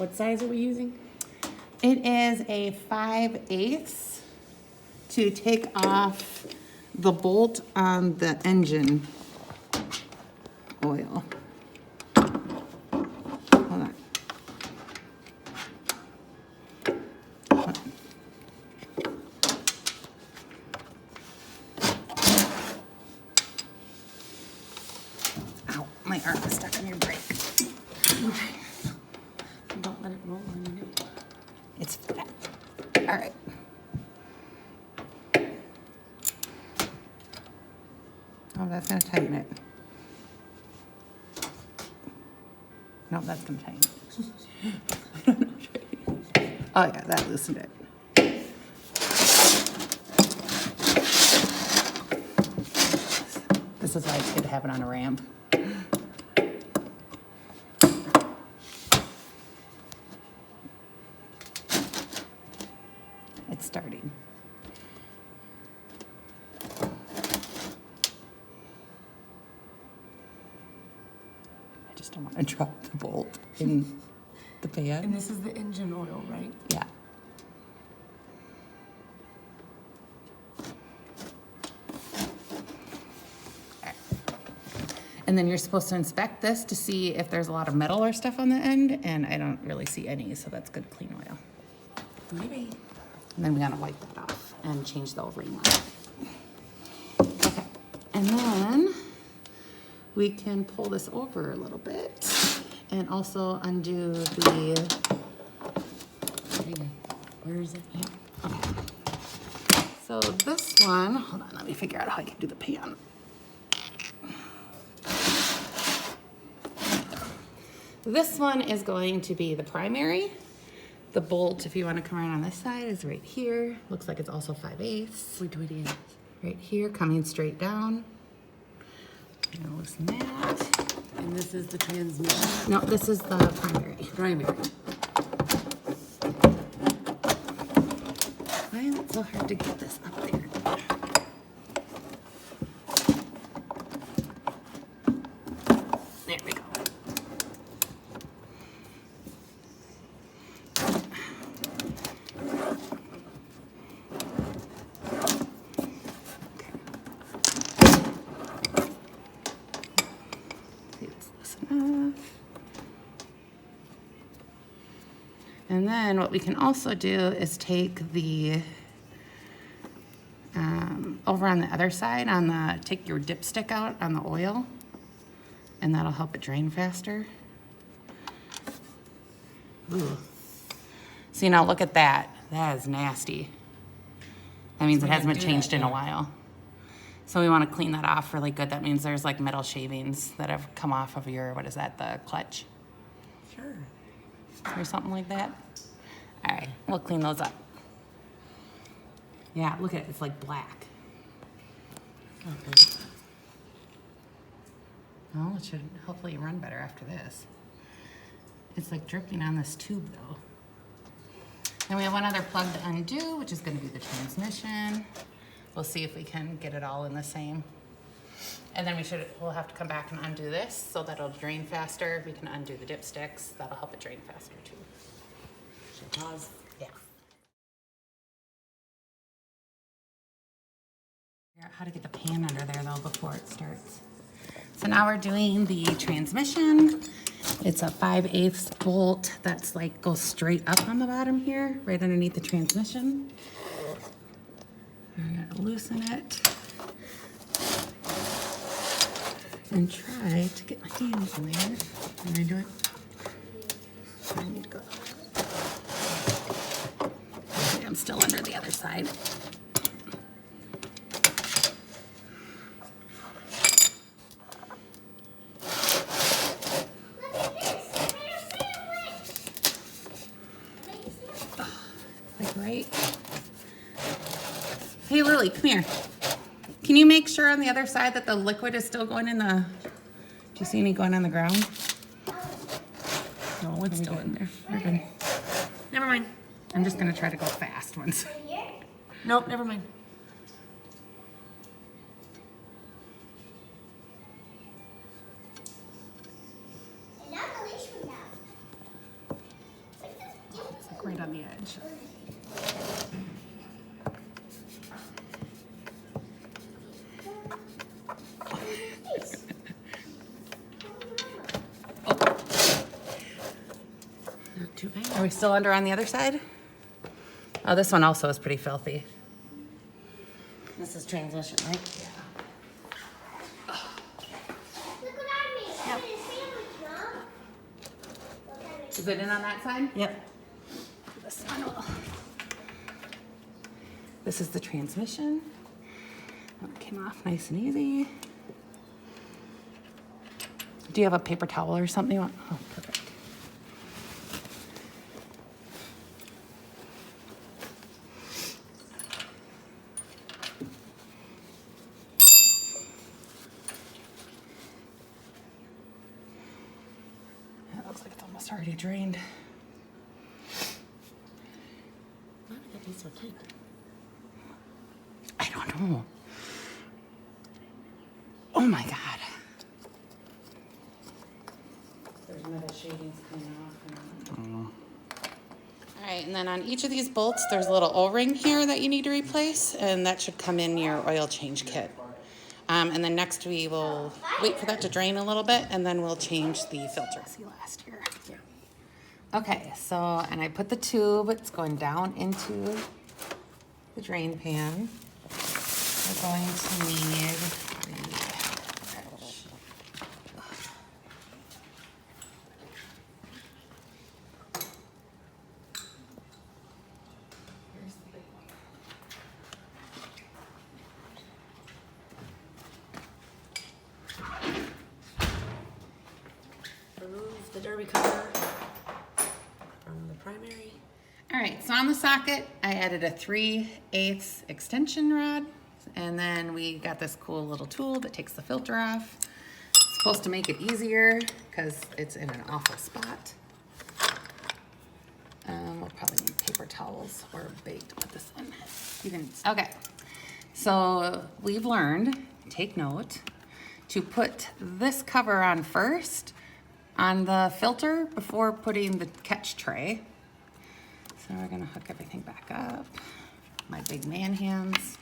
What size are we using? It is a 5/8 to take off the bolt on the engine oil. Hold on. Ow, my arm is stuck on your brake. Don't let it roll on you. It's flat. All right. Oh, that's gonna tighten it. No, that's gonna tighten it. Oh yeah, that loosened it. This is why it's good to have it on a ramp. It's starting. I just don't want to drop the bolt in the pan. And this is the engine oil, right? Yeah. And then you're supposed to inspect this to see if there's a lot of metal or stuff on the end, and I don't really see any, so that's good clean oil. Maybe. And then we gotta wipe that off and change the O-ring line. Okay, and then we can pull this over a little bit and also undo the, Where is it? okay. So this one, hold on, let me figure out how I can do the pan. This one is going to be the primary. The bolt, if you want to come around on this side, is right here. Looks like it's also 5/8. We do it again. Right here, coming straight down. I'm gonna loosen that. And this is the transmission. No, this is the primary. Primary. Why is it so hard to get this up there? There we go. And then what we can also do is take the, over on the other side, take your dipstick out on the oil, and that'll help it drain faster. Ooh. See, now look at that. That is nasty. That means it hasn't been changed in a while. So we want to clean that off really good. That means there's like metal shavings that have come off of your, what is that, the clutch? Sure. Or something like that. All right, we'll clean those up. Yeah, look at it, it's like black. Okay. Oh, it should hopefully run better after this. It's like dripping on this tube though. And we have one other plug to undo, which is gonna be the transmission. We'll see if we can get it all in the same. And then we'll have to come back and undo this so that it'll drain faster. We can undo the dipsticks. That'll help it drain faster too. Should I pause? Yeah. Figure out how to get the pan under there though before it starts. So now we're doing the transmission. It's a 5/8 bolt that's like goes straight up on the bottom here, right underneath the transmission. I'm gonna loosen it and try to get my hands in there. Can I do it? I need to go. Okay, I'm still under the other side. Like right. Hey Lily, come here. Can you make sure on the other side that the liquid is still going in the, do you see any going on the ground? No, it's still in there. We're good. Never mind. I'm just gonna try to go fast once. Nope, never mind. right on the edge. Not too bad. Are we still under on the other side? Oh, this one also is pretty filthy. This is transmission, right? Look what I made. Yep. I made a sandwich, Mom. Is it in on that side? Yep. This one will. This is the transmission. That came off nice and easy. Do you have a paper towel or something you want? Oh, perfect. That looks like it's almost already drained. Why would that be so tight? I don't know. Oh my God. There's metal shavings coming off. All right, and then on each of these bolts, there's a little O-ring here that you need to replace, and that should come in your oil change kit. And then next we will wait for that to drain a little bit, and then we'll change the filter. See last year. Yeah. Okay, so, and I put the tube, it's going down into the drain pan. We're going to need Remove the derby cover from the primary. All right, so on the socket, I added a 3/8 extension rod, and then we got this cool little tool that takes the filter off. It's supposed to make it easier because it's in an awful spot. We'll probably need paper towels or a bag to put this in. Okay, so we've learned, take note, to put this cover on first on the filter before putting the catch tray. So we're gonna hook everything back up. My big man hands.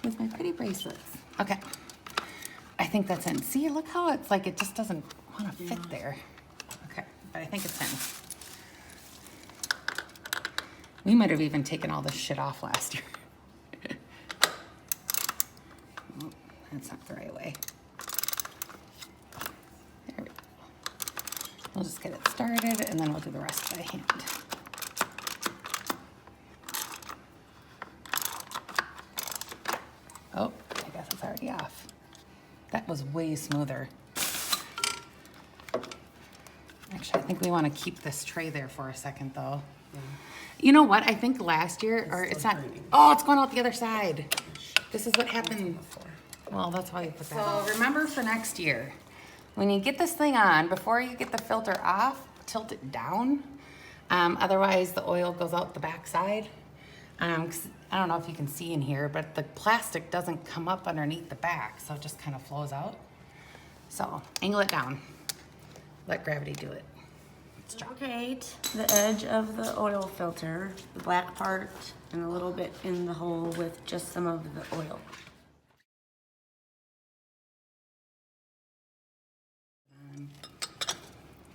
With my pretty bracelets. Okay. I think that's in. See, look how it's like it just doesn't want to fit there. Okay, but I think it's in. We might have even taken all this shit off last year. Oh, that's not the right way. There we go. We'll just get it started and then we'll do the rest by hand. Oh, I guess it's already off. That was way smoother. Actually, I think we want to keep this tray there for a second though. Yeah. You know what? I think last year, or it's not, oh, it's going out the other side. This is what happened. Well, that's why you put that. So remember for next year, when you get this thing on, before you get the filter off, tilt it down. Otherwise the oil goes out the back side. 'Cause I don't know if you can see in here, but the plastic doesn't come up underneath the back, so it just kind of flows out. So angle it down. Let gravity do it. Locate the edge of the oil filter, the black part, and a little bit in the hole with just some of the oil.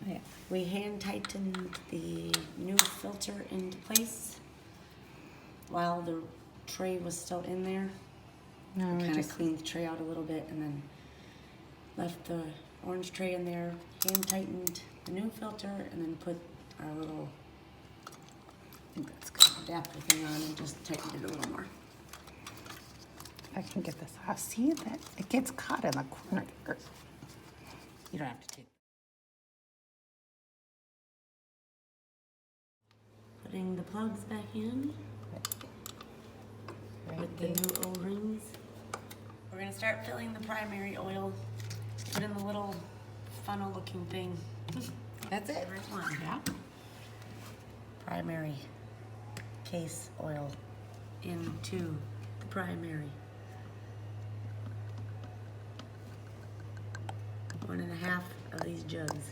Yeah. We hand tightened the new filter into place while the tray was still in there. No, we Kind of just, cleaned the tray out a little bit and then left the orange tray in there, hand tightened the new filter, and then put our little I think that's good. adapter thing on and just tightened it a little more. If I can get this off, see that it gets caught in the corner. You don't have to take. Putting the plugs back in with the new O-rings. We're gonna start filling the primary oil. Put in the little funnel looking thing. That's it. Right one. Yeah. Primary case oil into the primary. 1.5 of these jugs.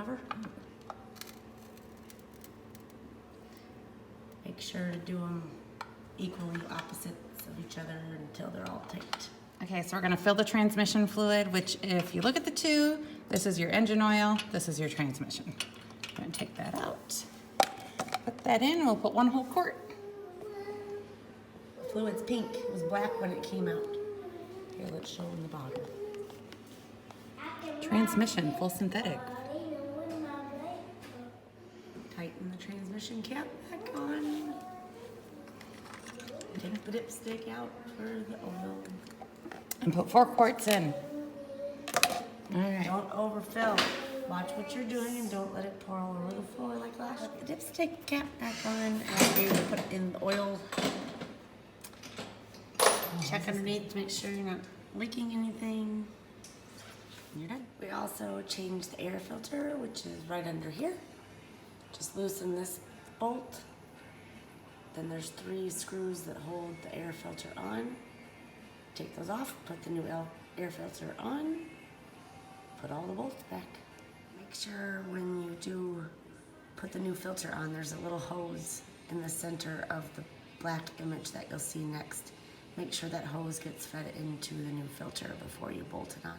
cover. Make sure to do them equally opposites of each other until they're all tight. Okay, so we're gonna fill the transmission fluid, which if you look at the two, this is your engine oil, this is your transmission. I'm gonna take that out. Put that in, we'll put 1 whole quart. The fluid's pink. It was black when it came out. Here, let's show in the bottom. Transmission, full synthetic. Tighten the transmission cap back on. Take the dipstick out for the oil. And put 4 quarts in. All right. Don't overfill. Watch what you're doing and don't let it pour all over the floor like last. Put the dipstick cap back on after you put it in the oil. Check underneath to make sure you're not leaking anything. And you're done. We also changed the air filter, which is right under here. Just loosen this bolt. Then there's 3 screws that hold the air filter on. Take those off, put the new air filter on, put all the bolts back. Make sure when you do put the new filter on, there's a little hose in the center of the black image that you'll see next. Make sure that hose gets fed into the new filter before you bolt it on.